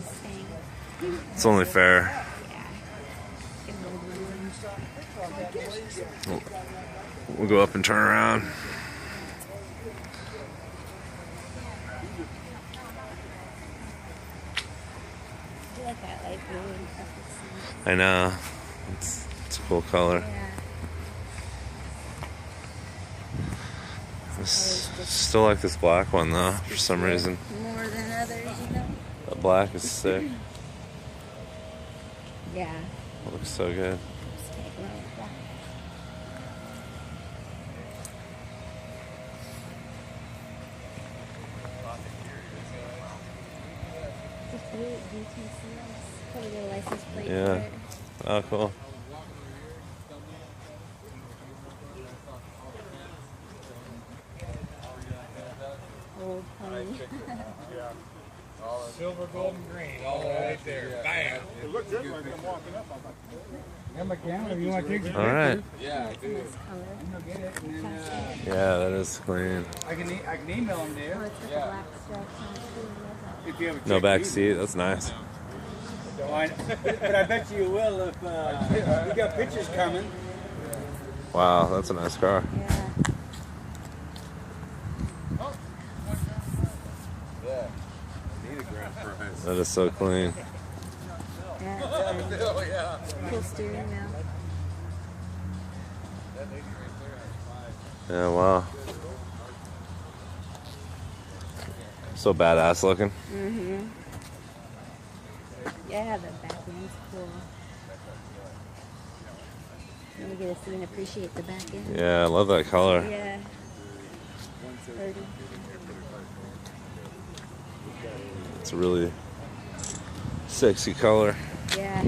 he's saying. It's only fair. We'll go up and turn around. I like that light blue and stuff. I know. It's a cool color. Yeah. I still like this black one though, for some reason. More than others, you know? The black is sick. Yeah. It looks so good. Yeah. Oh, cool. Old pony. Silver, gold, and green, all right there. Bam! It looked good when I'm walking up. I got my camera. You want to take some All right. Yeah, I do. Nice color. Yeah, that is clean. I can email them there. Oh, it's got the black stripes on it too. If you have a No back seat. That's nice. But I bet you will if we got pictures coming. Wow, that's a nice car. Yeah. That is so clean. Yeah. Cool steering wheel. Yeah, wow. So badass looking. Mm-hmm. Yeah, the back end's cool. Let me get to see and appreciate the back end. Yeah, I love that color. Yeah. Pretty. It's a really sexy color. Yeah.